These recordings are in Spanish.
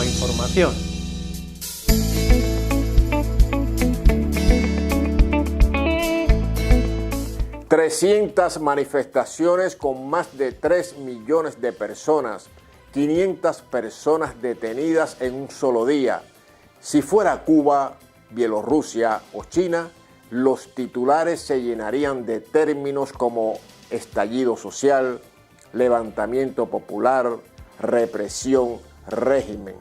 información. ...300 manifestaciones con más de 3 millones de personas... ...500 personas detenidas en un solo día. Si fuera Cuba, Bielorrusia o China... los titulares se llenarían de términos como estallido social, levantamiento popular, represión, régimen.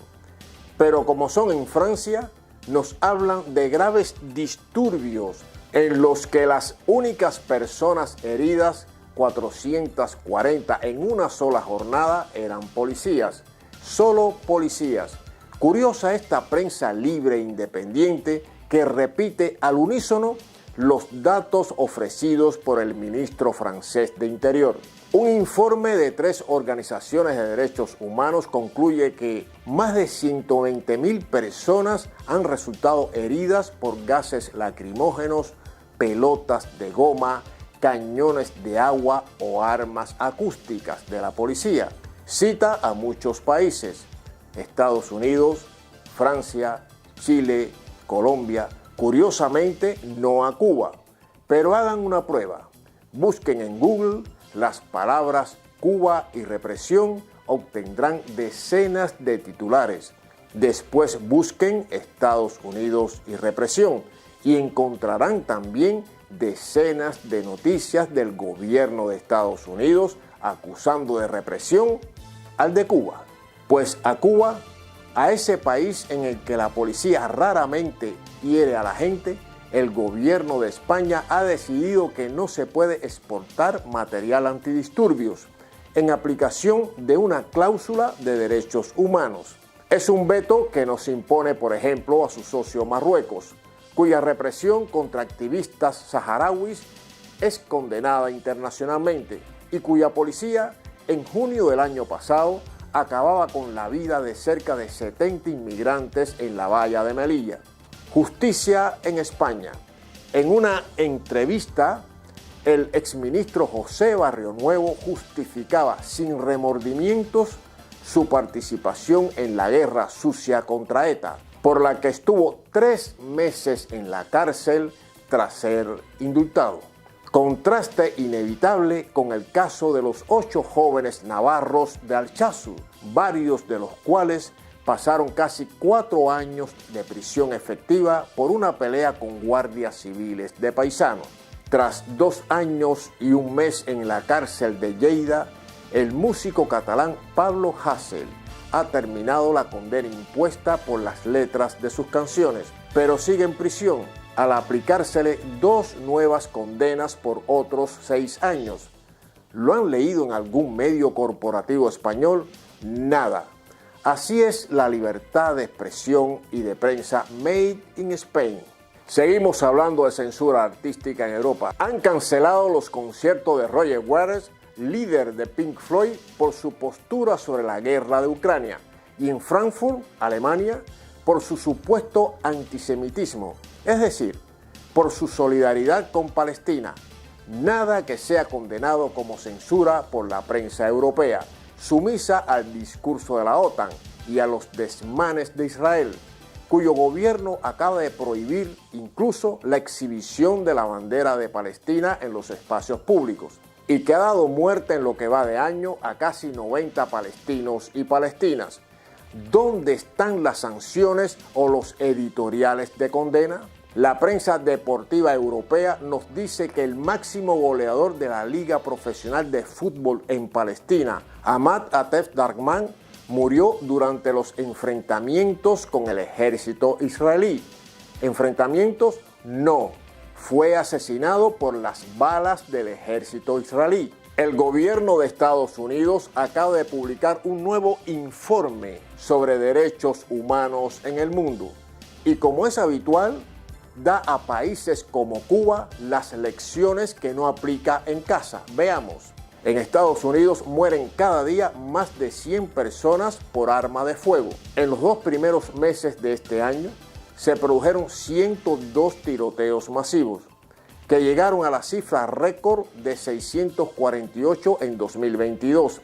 Pero como son en Francia, nos hablan de graves disturbios en los que las únicas personas heridas, 440 en una sola jornada, eran policías. Solo policías. Curiosa esta prensa libre e independiente que repite al unísono los datos ofrecidos por el ministro francés de Interior. Un informe de 3 organizaciones de derechos humanos concluye que más de 120.000 personas han resultado heridas por gases lacrimógenos, pelotas de goma, cañones de agua o armas acústicas de la policía. Cita a muchos países: Estados Unidos, Francia, Chile, Colombia, curiosamente no a Cuba. Pero hagan una prueba. Busquen en Google las palabras Cuba y represión, obtendrán decenas de titulares. Después busquen Estados Unidos y represión y encontrarán también decenas de noticias del gobierno de Estados Unidos acusando de represión al de Cuba. Pues a Cuba, a ese país en el que la policía raramente hiere a la gente, el gobierno de España ha decidido que no se puede exportar material antidisturbios en aplicación de una cláusula de derechos humanos. Es un veto que nos impone, por ejemplo, a su socio Marruecos, cuya represión contra activistas saharauis es condenada internacionalmente y cuya policía, en junio del año pasado, acababa con la vida de cerca de 70 inmigrantes en la valla de Melilla. Justicia en España. En una entrevista, el exministro José Barrionuevo justificaba sin remordimientos su participación en la guerra sucia contra ETA, por la que estuvo 3 meses en la cárcel tras ser indultado. Contraste inevitable con el caso de los 8 jóvenes navarros de Alchazú, varios de los cuales pasaron casi 4 años de prisión efectiva por una pelea con guardias civiles de paisanos. Tras 2 años y 1 mes en la cárcel de Lleida, el músico catalán Pablo Hasél ha terminado la condena impuesta por las letras de sus canciones, pero sigue en prisión al aplicársele 2 nuevas condenas por otros 6 años. ¿Lo han leído en algún medio corporativo español? Nada. Así es la libertad de expresión y de prensa made in Spain. Seguimos hablando de censura artística en Europa. Han cancelado los conciertos de Roger Waters, líder de Pink Floyd, por su postura sobre la guerra de Ucrania, y en Frankfurt, Alemania, por su supuesto antisemitismo, es decir, por su solidaridad con Palestina. Nada que sea condenado como censura por la prensa europea, sumisa al discurso de la OTAN y a los desmanes de Israel, cuyo gobierno acaba de prohibir incluso la exhibición de la bandera de Palestina en los espacios públicos, y que ha dado muerte en lo que va de año a casi 90 palestinos y palestinas. ¿Dónde están las sanciones o los editoriales de condena? La prensa deportiva europea nos dice que el máximo goleador de la Liga Profesional de Fútbol en Palestina, Ahmad Atef Darkman, murió durante los enfrentamientos con el ejército israelí. ¿Enfrentamientos? No. Fue asesinado por las balas del ejército israelí. El gobierno de Estados Unidos acaba de publicar un nuevo informe sobre derechos humanos en el mundo. Y como es habitual, da a países como Cuba las lecciones que no aplica en casa. Veamos. En Estados Unidos mueren cada día más de 100 personas por arma de fuego. En los 2 primeros meses de este año se produjeron 102 tiroteos masivos, que llegaron a la cifra récord de 648 en 2022,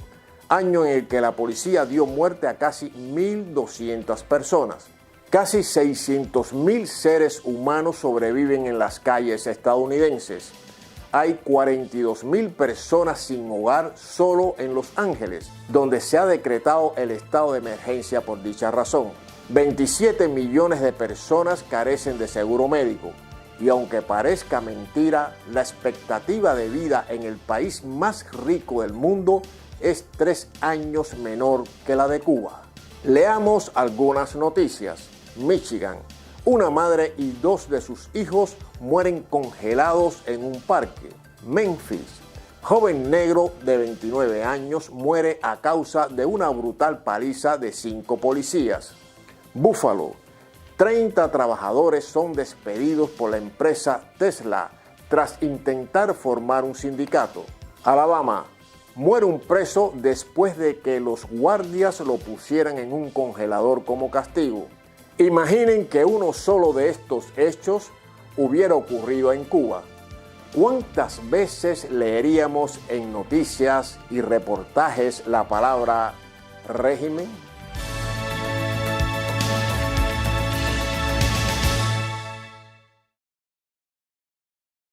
año en el que la policía dio muerte a casi 1.200 personas. Casi 600.000 seres humanos sobreviven en las calles estadounidenses. Hay 42.000 personas sin hogar solo en Los Ángeles, donde se ha decretado el estado de emergencia por dicha razón. 27 millones de personas carecen de seguro médico. Y aunque parezca mentira, la expectativa de vida en el país más rico del mundo es 3 años menor que la de Cuba. Leamos algunas noticias. Michigan. Una madre y 2 de sus hijos mueren congelados en un parque. Memphis. Joven negro de 29 años muere a causa de una brutal paliza de 5 policías. Buffalo. 30 trabajadores son despedidos por la empresa Tesla tras intentar formar un sindicato. Alabama. Muere un preso después de que los guardias lo pusieran en un congelador como castigo. Imaginen que uno solo de estos hechos hubiera ocurrido en Cuba. ¿Cuántas veces leeríamos en noticias y reportajes la palabra régimen?